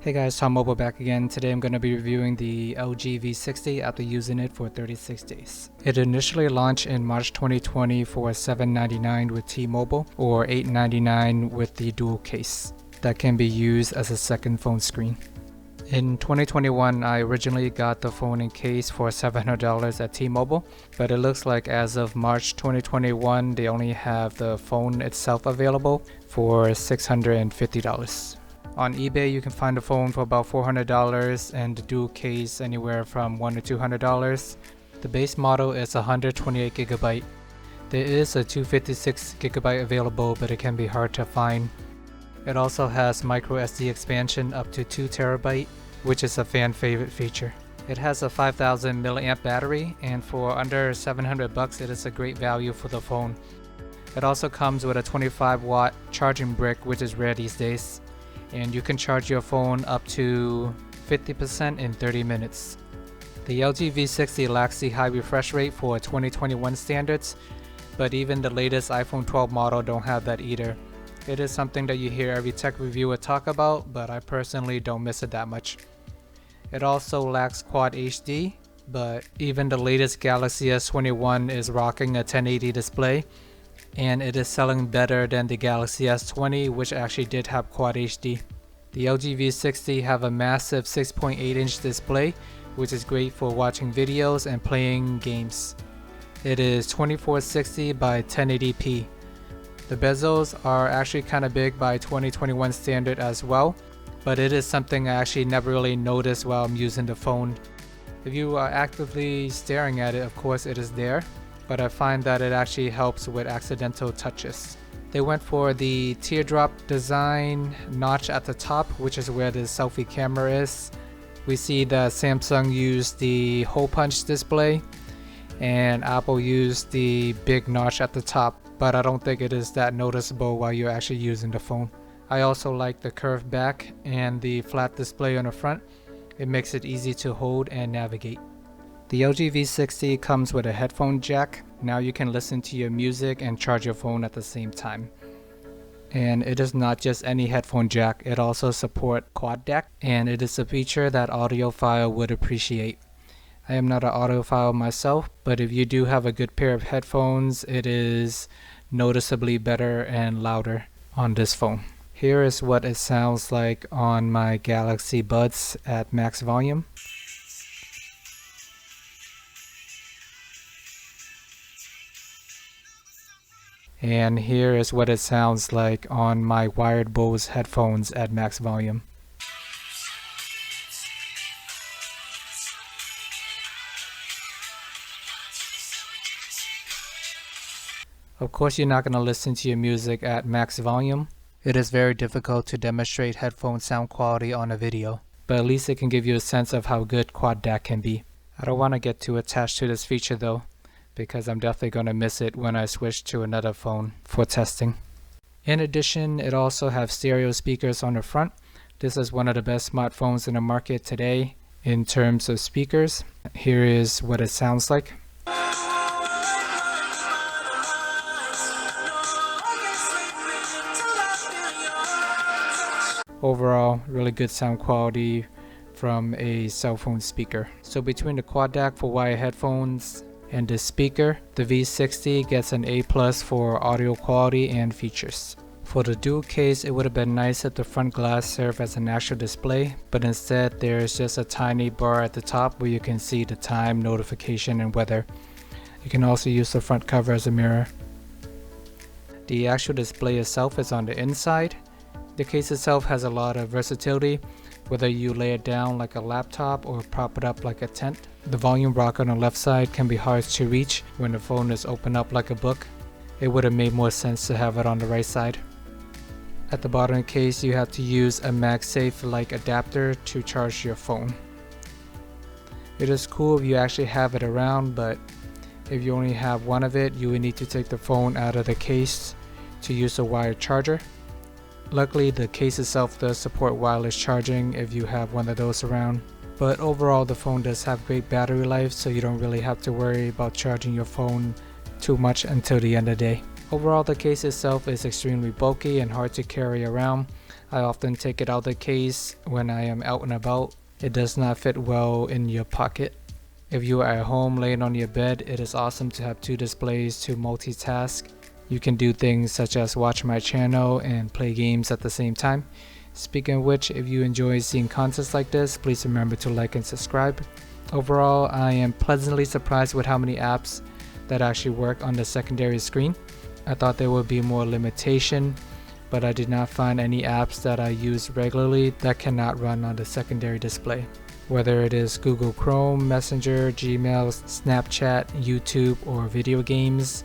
Hey guys, Tom Mobile back again. Today I'm going to be reviewing the LG V60 after using it for 36 days. It initially launched in March 2020 for $7.99 with T-Mobile or $8.99 with the dual case that can be used as a second phone screen. In 2021, I originally got the phone in case for $700 at T-Mobile, but it looks like as of March 2021, they only have the phone itself available for $650. On eBay, you can find the phone for about $400 and the dual case anywhere from $100 to $200. The base model is 128GB. There is a 256GB available, but it can be hard to find. It also has micro SD expansion up to 2TB, which is a fan favorite feature. It has a 5000 mAh battery, and for under $700 it is a great value for the phone. It also comes with a 25-watt charging brick, which is rare these days. And you can charge your phone up to 50% in 30 minutes. The LG V60 lacks the high refresh rate for 2021 standards, but even the latest iPhone 12 model don't have that either. It is something that you hear every tech reviewer talk about, but I personally don't miss it that much. It also lacks Quad HD, but even the latest Galaxy S21 is rocking a 1080 display, and it is selling better than the Galaxy S20, which actually did have Quad HD. The LG V60 have a massive 6.8-inch display, which is great for watching videos and playing games. It is 2460 by 1080p. The bezels are actually kind of big by 2021 standard as well, but it is something I actually never really noticed while I'm using the phone. If you are actively staring at it, of course it is there, but I find that it actually helps with accidental touches. They went for the teardrop design notch at the top, which is where the selfie camera is. We see that Samsung used the hole punch display and Apple used the big notch at the top, but I don't think it is that noticeable while you're actually using the phone. I also like the curved back and the flat display on the front. It makes it easy to hold and navigate. The LG V60 comes with a headphone jack. Now you can listen to your music and charge your phone at the same time. And it is not just any headphone jack, it also supports quad DAC, and it is a feature that audiophile would appreciate. I am not an audiophile myself, but if you do have a good pair of headphones, it is noticeably better and louder on this phone. Here is what it sounds like on my Galaxy Buds at max volume. And here is what it sounds like on my wired Bose headphones at max volume. Of course, you're not going to listen to your music at max volume. It is very difficult to demonstrate headphone sound quality on a video, but at least it can give you a sense of how good quad DAC can be. I don't want to get too attached to this feature though, because I'm definitely going to miss it when I switch to another phone for testing. In addition, it also has stereo speakers on the front. This is one of the best smartphones in the market today in terms of speakers. Here is what it sounds like. Overall, really good sound quality from a cell phone speaker. So between the quad DAC for wired headphones and the speaker, the V60 gets an A+ for audio quality and features. For the dual case, it would have been nice if the front glass served as an actual display, but instead there is just a tiny bar at the top where you can see the time, notification, and weather. You can also use the front cover as a mirror. The actual display itself is on the inside. The case itself has a lot of versatility, whether you lay it down like a laptop or prop it up like a tent. The volume rocker on the left side can be hard to reach when the phone is opened up like a book. It would have made more sense to have it on the right side. At the bottom of the case, you have to use a MagSafe-like adapter to charge your phone. It is cool if you actually have it around, but if you only have one of it, you would need to take the phone out of the case to use a wired charger. Luckily, the case itself does support wireless charging if you have one of those around. But overall, the phone does have great battery life, so you don't really have to worry about charging your phone too much until the end of the day. Overall, the case itself is extremely bulky and hard to carry around. I often take it out of the case when I am out and about. It does not fit well in your pocket. If you are at home laying on your bed, it is awesome to have two displays to multitask. You can do things such as watch my channel and play games at the same time. Speaking of which, if you enjoy seeing content like this, please remember to like and subscribe. Overall, I am pleasantly surprised with how many apps that actually work on the secondary screen. I thought there would be more limitation, but I did not find any apps that I use regularly that cannot run on the secondary display. Whether it is Google Chrome, Messenger, Gmail, Snapchat, YouTube, or video games,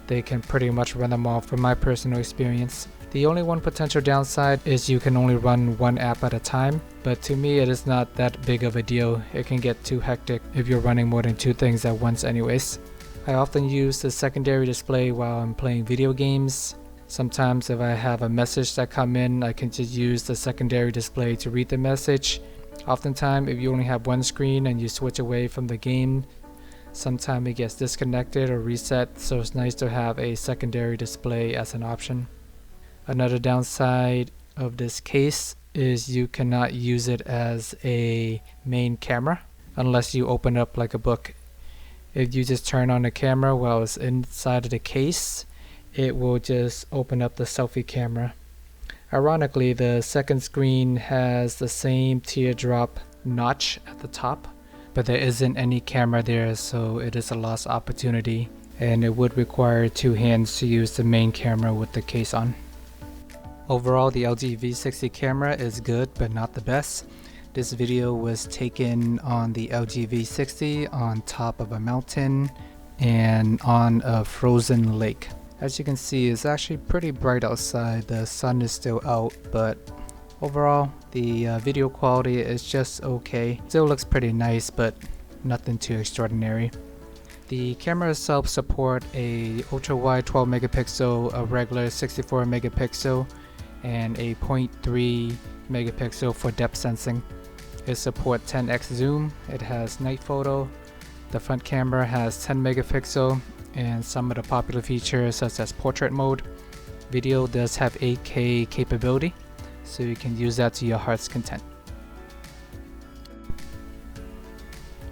they can pretty much run them all from my personal experience. The only one potential downside is you can only run one app at a time, but to me it is not that big of a deal. It can get too hectic if you're running more than two things at once anyways. I often use the secondary display while I'm playing video games. Sometimes if I have a message that come in, I can just use the secondary display to read the message. Oftentimes if you only have one screen and you switch away from the game, sometimes it gets disconnected or reset, so it's nice to have a secondary display as an option. Another downside of this case is you cannot use it as a main camera unless you open up like a book. If you just turn on the camera while it's inside of the case, it will just open up the selfie camera. Ironically, the second screen has the same teardrop notch at the top, but there isn't any camera there, so it is a lost opportunity, and it would require two hands to use the main camera with the case on. Overall, the LG V60 camera is good, but not the best. This video was taken on the LG V60 on top of a mountain and on a frozen lake. As you can see, it's actually pretty bright outside. The sun is still out, but overall, the video quality is just okay. Still looks pretty nice, but nothing too extraordinary. The camera itself supports a ultra wide 12 megapixel, a regular 64 megapixel, and a 0.3 megapixel for depth sensing. It supports 10x zoom, it has night photo, the front camera has 10 megapixel, and some of the popular features such as portrait mode. Video does have 8K capability, so you can use that to your heart's content.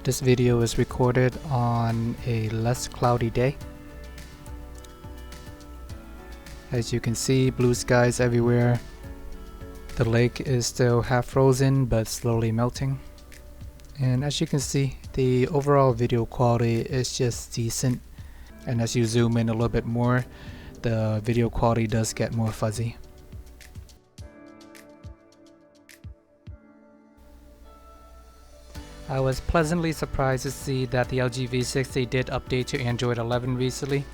This video is recorded on a less cloudy day. As you can see, blue skies everywhere. The lake is still half frozen but slowly melting. And as you can see, the overall video quality is just decent. And as you zoom in a little bit more, the video quality does get more fuzzy. I was pleasantly surprised to see that the LG V60 did update to Android 11 recently.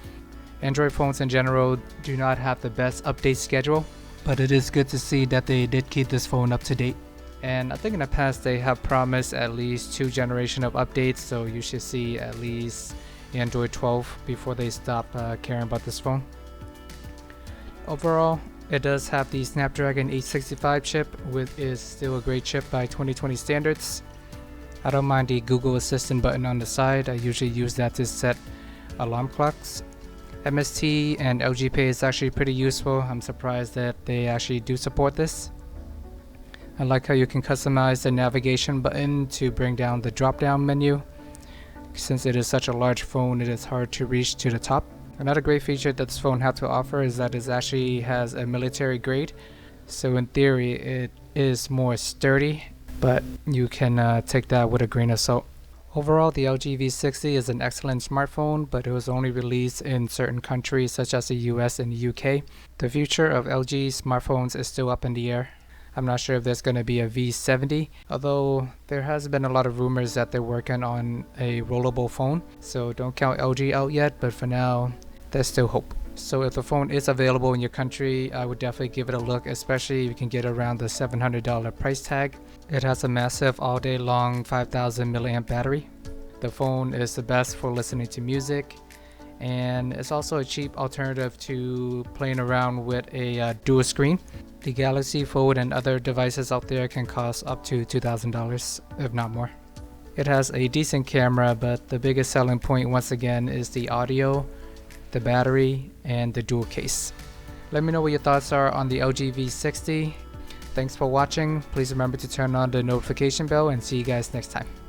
Android phones in general do not have the best update schedule, but it is good to see that they did keep this phone up to date. And I think in the past they have promised at least 2 generations of updates, so you should see at least Android 12 before they stop caring about this phone. Overall, it does have the Snapdragon 865 chip, which is still a great chip by 2020 standards. I don't mind the Google Assistant button on the side. I usually use that to set alarm clocks. MST and LG Pay is actually pretty useful. I'm surprised that they actually do support this. I like how you can customize the navigation button to bring down the drop down menu. Since it is such a large phone, it is hard to reach to the top. Another great feature that this phone has to offer is that it actually has a military grade. So in theory it is more sturdy, but you can take that with a grain of salt. Overall, the LG V60 is an excellent smartphone, but it was only released in certain countries such as the US and the UK. The future of LG smartphones is still up in the air. I'm not sure if there's going to be a V70, although there has been a lot of rumors that they're working on a rollable phone, so don't count LG out yet, but for now, there's still hope. So if the phone is available in your country, I would definitely give it a look, especially if you can get around the $700 price tag. It has a massive all day long 5000 milliamp battery. The phone is the best for listening to music, and it's also a cheap alternative to playing around with a dual screen. The Galaxy Fold and other devices out there can cost up to $2,000, if not more. It has a decent camera, but the biggest selling point once again is the audio, the battery, and the dual case. Let me know what your thoughts are on the LG V60. Thanks for watching. Please remember to turn on the notification bell and see you guys next time. Bye.